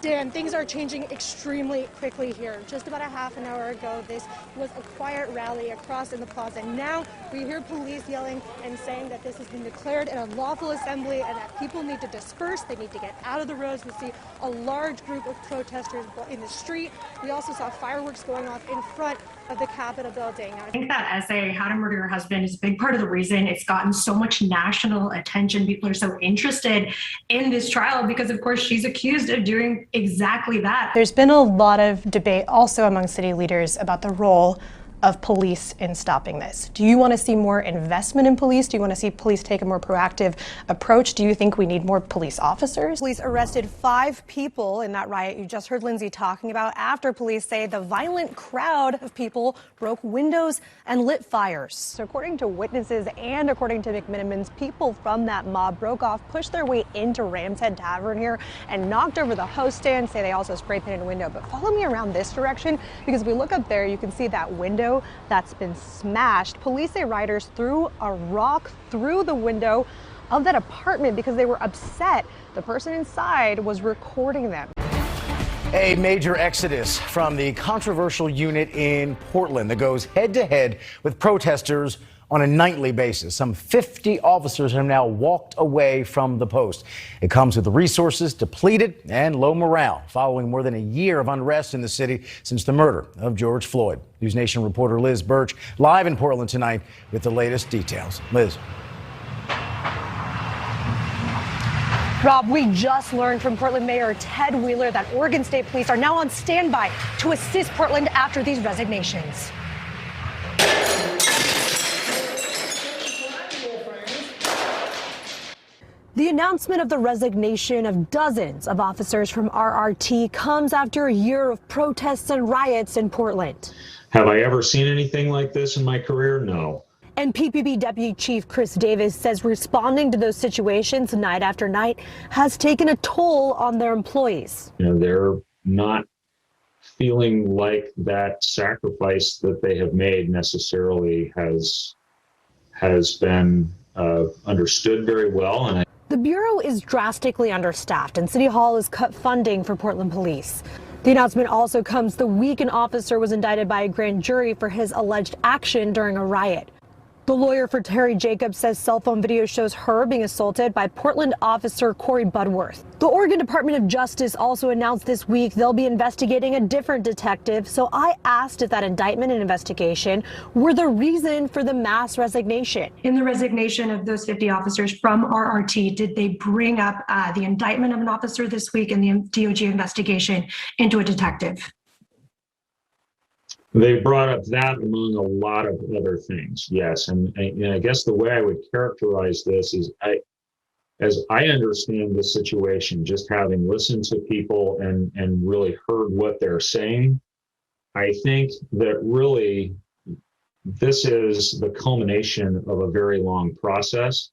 Dan, things are changing extremely quickly here. Just about a half an hour ago, this was a quiet rally across in the plaza. Now we hear police yelling and saying that this has been declared an unlawful assembly and that people need to disperse. They need to get out of the roads. We see a large group of protesters in the street. We also saw fireworks going off in front of the Capitol building. I think that essay, How to Murder Your Husband, is a big part of the reason it's gotten so much national attention. People are so interested in this trial because, of course, she's accused of doing exactly that. There's been a lot of debate also among city leaders about the role of police in stopping this. Do you want to see more investment in police? Do you want to see police take a more proactive approach? Do you think we need more police officers? Police arrested 5 people in that riot you just heard Lindsay talking about after police say the violent crowd of people broke windows and lit fires. So according to witnesses and according to McMinimans, people from that mob broke off, pushed their way into Ram's Head Tavern here and knocked over the host stand. Say they also spray painted a window. But follow me around this direction because if we look up there, you can see that window that's been smashed. Police say rioters threw a rock through the window of that apartment because they were upset the person inside was recording them. A major exodus from the controversial unit in Portland that goes head-to-head with protesters on a nightly basis. Some 50 officers have now walked away from the post. It comes with the resources depleted and low morale following more than a year of unrest in the city since the murder of George Floyd. News Nation reporter Liz Burch live in Portland tonight with the latest details. Liz. Rob, we just learned from Portland Mayor Ted Wheeler that Oregon State Police are now on standby to assist Portland after these resignations. The announcement of the resignation of dozens of officers from RRT comes after a year of protests and riots in Portland. Have I ever seen anything like this in my career? No. And PPB Deputy Chief Chris Davis says responding to those situations night after night has taken a toll on their employees. You know, they're not feeling like that sacrifice that they have made necessarily has been understood very well. And the Bureau is drastically understaffed and City Hall has cut funding for Portland Police. The announcement also comes the week an officer was indicted by a grand jury for his alleged action during a riot. The lawyer for Terry Jacobs says cell phone video shows her being assaulted by Portland officer Corey Budworth. The Oregon Department of Justice also announced this week they'll be investigating a different detective. So I asked if that indictment and investigation were the reason for the mass resignation. In the resignation of those 50 officers from RRT, did they bring up the indictment of an officer this week and the DOJ investigation into a detective? they brought up that among a lot of other things, yes. And I guess the way I would characterize this is, as I understand the situation, just having listened to people and really heard what they're saying, I think that really this is the culmination of a very long process.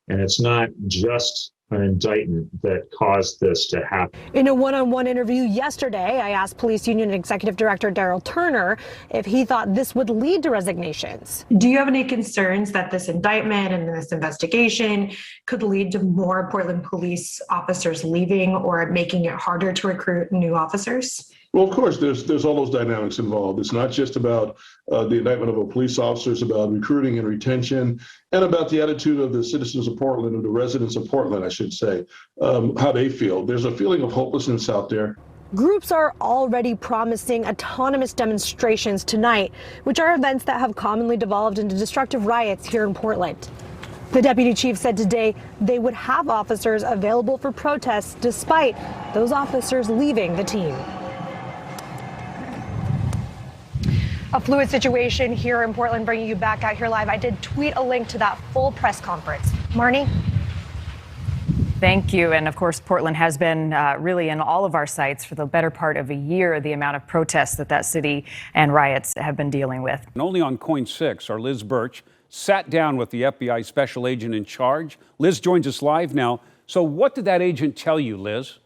And it's not just an indictment that caused this to happen. In a one-on-one interview yesterday, I asked Police Union Executive Director Daryl Turner if he thought this would lead to resignations. Do you have any concerns that this indictment and this investigation could lead to more Portland police officers leaving or making it harder to recruit new officers? Well, of course, there's all those dynamics involved. It's not just about the indictment of a police officer. It's about recruiting and retention, and about the attitude of the citizens of Portland, or the residents of Portland, I should say, how they feel. There's a feeling of hopelessness out there. Groups are already promising autonomous demonstrations tonight, which are events that have commonly devolved into destructive riots here in Portland. The deputy chief said today they would have officers available for protests despite those officers leaving the team. A fluid situation here in Portland, bringing you back out here live. I did tweet a link to that full press conference. Marnie? Thank you. And of course, Portland has been really in all of our sights for the better part of a year, the amount of protests that city and riots have been dealing with. And only on Coin 6, our Liz Burch sat down with the FBI special agent in charge. Liz joins us live now. So what did that agent tell you, Liz?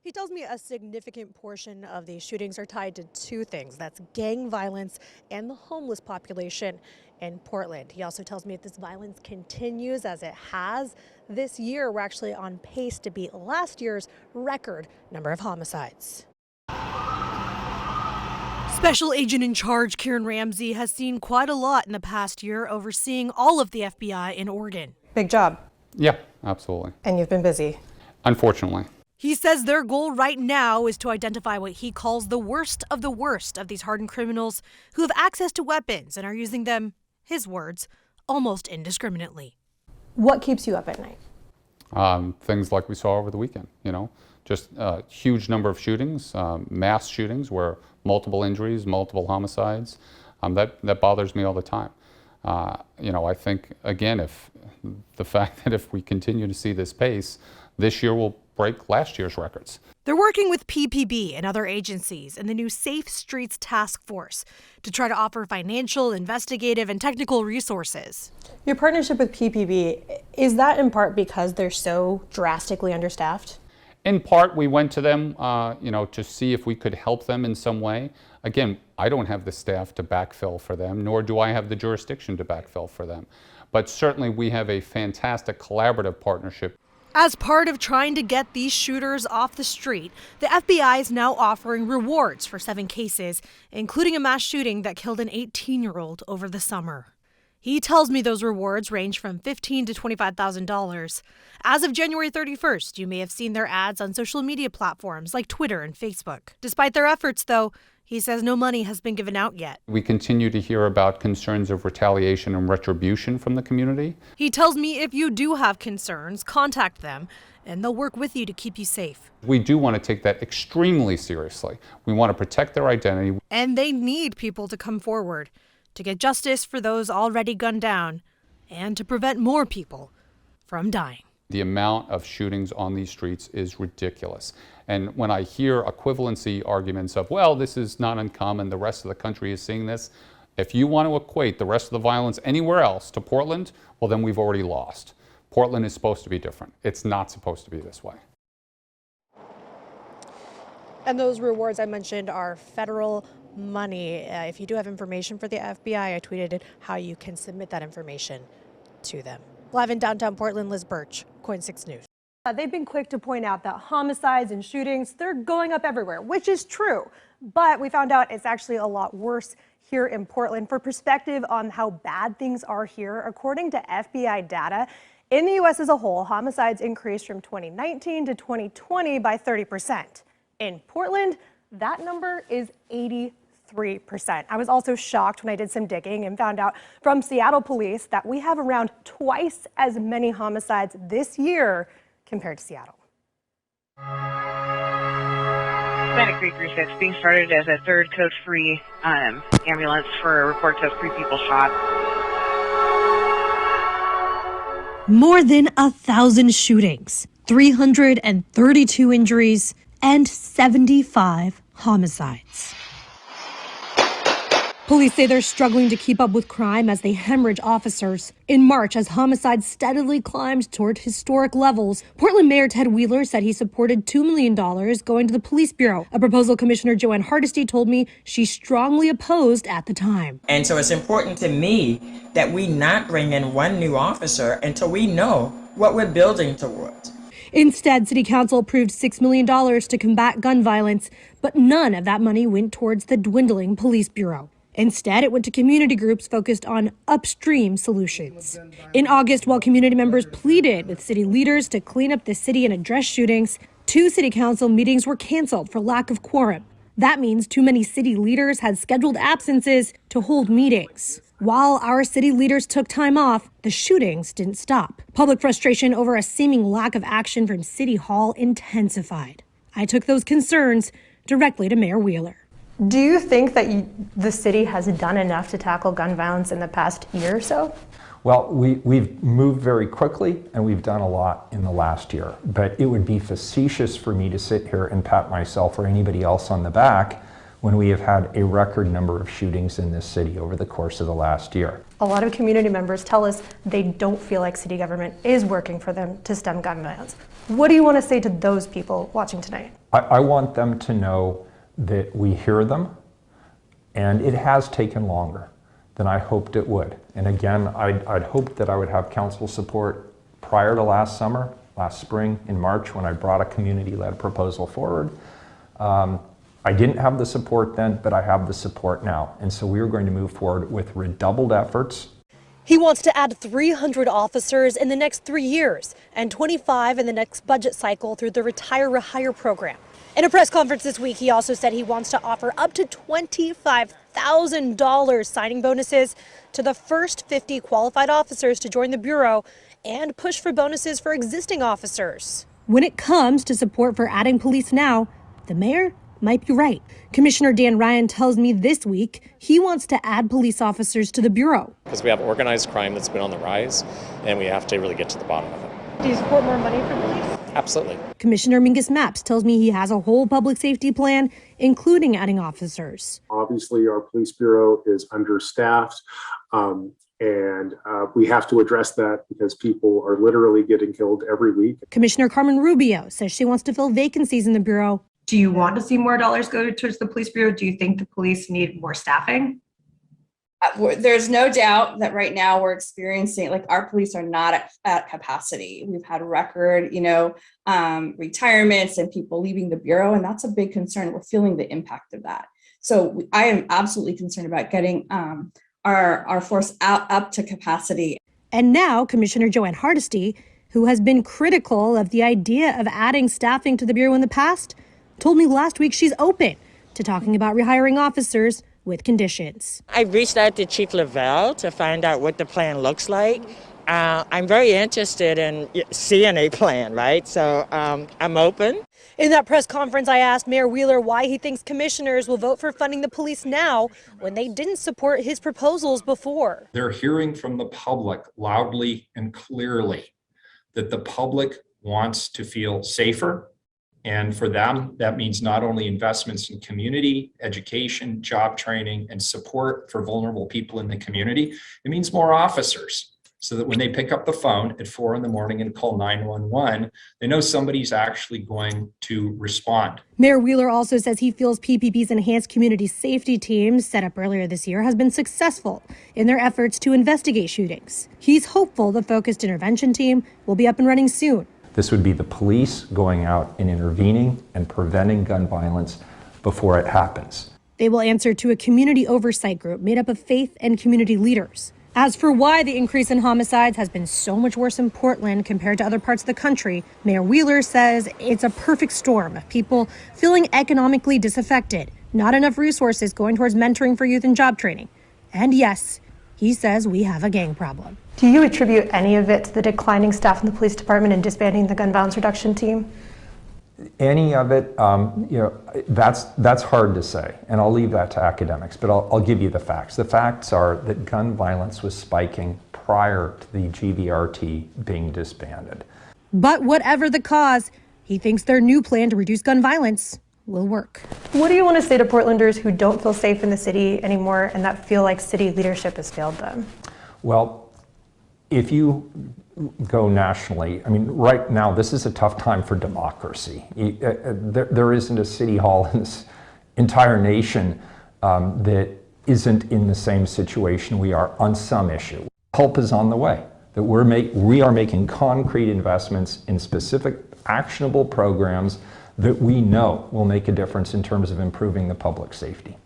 He tells me a significant portion of these shootings are tied to two things. That's gang violence and the homeless population in Portland. He also tells me if this violence continues as it has this year, we're actually on pace to beat last year's record number of homicides. Special Agent in Charge Kieran Ramsey has seen quite a lot in the past year, overseeing all of the FBI in Oregon. Big job. Yeah, absolutely. And you've been busy. Unfortunately. He says their goal right now is to identify what he calls the worst of these hardened criminals who have access to weapons and are using them, his words, almost indiscriminately. What keeps you up at night? Things like we saw over the weekend, just a huge number of shootings, mass shootings where multiple injuries, multiple homicides. That bothers me all the time. I think, again, if the fact that if we continue to see this pace, this year will break last year's records. They're working with PPB and other agencies and the new Safe Streets Task Force to try to offer financial, investigative, and technical resources. Your partnership with PPB, is that in part because they're so drastically understaffed? In part, we went to them, to see if we could help them in some way. Again, I don't have the staff to backfill for them, nor do I have the jurisdiction to backfill for them. But certainly we have a fantastic collaborative partnership. As part of trying to get these shooters off the street, the FBI is now offering rewards for 7 cases, including a mass shooting that killed an 18-year-old over the summer. He tells me those rewards range from $15,000 to $25,000. As of January 31st, you may have seen their ads on social media platforms like Twitter and Facebook. Despite their efforts, though, he says no money has been given out yet. We continue to hear about concerns of retaliation and retribution from the community. He tells me if you do have concerns, contact them, and they'll work with you to keep you safe. We do want to take that extremely seriously. We want to protect their identity. And they need people to come forward to get justice for those already gunned down and to prevent more people from dying. The amount of shootings on these streets is ridiculous. And when I hear equivalency arguments of, well, this is not uncommon, the rest of the country is seeing this, if you want to equate the rest of the violence anywhere else to Portland, well, then we've already lost. Portland is supposed to be different. It's not supposed to be this way. And those rewards I mentioned are federal money. If you do have information for the FBI, I tweeted how you can submit that information to them. Live in downtown Portland, Liz Burch, KOIN 6 News. They've been quick to point out that homicides and shootings, they're going up everywhere, which is true. But we found out it's actually a lot worse here in Portland. For perspective on how bad things are here, according to FBI data, in the U.S. as a whole, homicides increased from 2019 to 2020 by 30%. In Portland, that number is 83%. I was also shocked when I did some digging and found out from Seattle police that we have around twice as many homicides this year compared to Seattle. Atlantic 336 being started as a third code-free ambulance for reports of 3 people shot. More than 1,000 shootings, 332 injuries, and 75 homicides. Police say they're struggling to keep up with crime as they hemorrhage officers. In March, as homicides steadily climbed toward historic levels, Portland Mayor Ted Wheeler said he supported $2 million going to the police bureau, a proposal Commissioner Joanne Hardesty told me she strongly opposed at the time. And so it's important to me that we not bring in one new officer until we know what we're building towards. Instead, City Council approved $6 million to combat gun violence, but none of that money went towards the dwindling police bureau. Instead, it went to community groups focused on upstream solutions. In August, while community members pleaded with city leaders to clean up the city and address shootings, 2 city council meetings were canceled for lack of quorum. That means too many city leaders had scheduled absences to hold meetings. While our city leaders took time off, the shootings didn't stop. Public frustration over a seeming lack of action from City Hall intensified. I took those concerns directly to Mayor Wheeler. Do you think that the city has done enough to tackle gun violence in the past year or so? Well, we've moved very quickly and we've done a lot in the last year, but it would be facetious for me to sit here and pat myself or anybody else on the back when we have had a record number of shootings in this city over the course of the last year. A lot of community members tell us they don't feel like city government is working for them to stem gun violence. What do you want to say to those people watching tonight? I want them to know that we hear them, and it has taken longer. than I hoped it would. And again, I'd hoped that I would have council support prior to last spring, in March, when I brought a community-led proposal forward. I didn't have the support then, but I have the support now. And so we are going to move forward with redoubled efforts. He wants to add 300 officers in the next 3 years and 25 in the next budget cycle through the Retire Rehire program. In a press conference this week, he also said he wants to offer up to $25,000 signing bonuses to the first 50 qualified officers to join the Bureau and push for bonuses for existing officers. When it comes to support for adding police now, the mayor might be right. Commissioner Dan Ryan tells me this week he wants to add police officers to the Bureau. Because we have organized crime that's been on the rise, and we have to really get to the bottom of it. Do you support more money for police? Absolutely. Commissioner Mingus Mapps tells me he has a whole public safety plan, including adding officers. Obviously, our police bureau is understaffed, and we have to address that because people are literally getting killed every week. Commissioner Carmen Rubio says she wants to fill vacancies in the Bureau. Do you want to see more dollars go towards the police bureau? Do you think the police need more staffing? There's no doubt that right now we're experiencing, like, our police are not at capacity. We've had record, retirements and people leaving the Bureau, and that's a big concern. We're feeling the impact of that. So I am absolutely concerned about getting our force up to capacity. And now Commissioner Joanne Hardesty, who has been critical of the idea of adding staffing to the Bureau in the past, told me last week she's open to talking about rehiring officers with conditions. I reached out to Chief Lavelle to find out what the plan looks like. I'm very interested in seeing a plan, right? So I'm open. In that press conference, I asked Mayor Wheeler why he thinks commissioners will vote for funding the police now when they didn't support his proposals before. They're hearing from the public loudly and clearly that the public wants to feel safer. And for them, that means not only investments in community, education, job training, and support for vulnerable people in the community. It means more officers, so that when they pick up the phone at 4 a.m. and call 911, they know somebody's actually going to respond. Mayor Wheeler also says he feels PPP's enhanced community safety teams set up earlier this year has been successful in their efforts to investigate shootings. He's hopeful the focused intervention team will be up and running soon. This would be the police going out and intervening and preventing gun violence before it happens. They will answer to a community oversight group made up of faith and community leaders. As for why the increase in homicides has been so much worse in Portland compared to other parts of the country, Mayor Wheeler says it's a perfect storm of people feeling economically disaffected, not enough resources going towards mentoring for youth and job training. And yes, he says we have a gang problem. Do you attribute any of it to the declining staff in the police department and disbanding the gun violence reduction team? Any of it, that's hard to say, and I'll leave that to academics, but I'll give you the facts. The facts are that gun violence was spiking prior to the GVRT being disbanded. But whatever the cause, he thinks their new plan to reduce gun violence will work. What do you want to say to Portlanders who don't feel safe in the city anymore and that feel like city leadership has failed them? Well, if you go nationally, I mean, right now, this is a tough time for democracy. There isn't a city hall in this entire nation that isn't in the same situation we are on some issue. Help is on the way. That we are making concrete investments in specific actionable programs that we know will make a difference in terms of improving the public safety.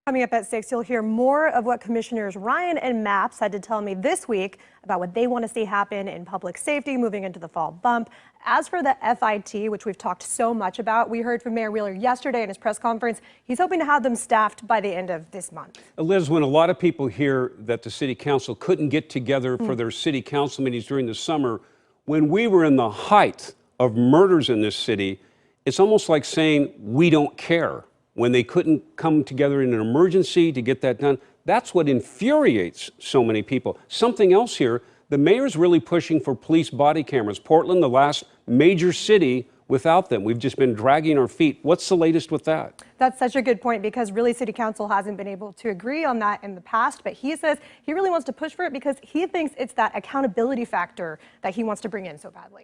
Coming up at 6, you'll hear more of what Commissioners Ryan and Mapps had to tell me this week about what they want to see happen in public safety moving into the fall bump. As for the FIT, which we've talked so much about, we heard from Mayor Wheeler yesterday in his press conference. He's hoping to have them staffed by the end of this month. Liz, when a lot of people hear that the city council couldn't get together for their city council meetings during the summer, when we were in the height of murders in this city, it's almost like saying we don't care. When they couldn't come together in an emergency to get that done, that's what infuriates so many people. Something else here, the mayor's really pushing for police body cameras. Portland, the last major city without them. We've just been dragging our feet. What's the latest with that? That's such a good point because really city council hasn't been able to agree on that in the past, but he says he really wants to push for it because he thinks it's that accountability factor that he wants to bring in so badly.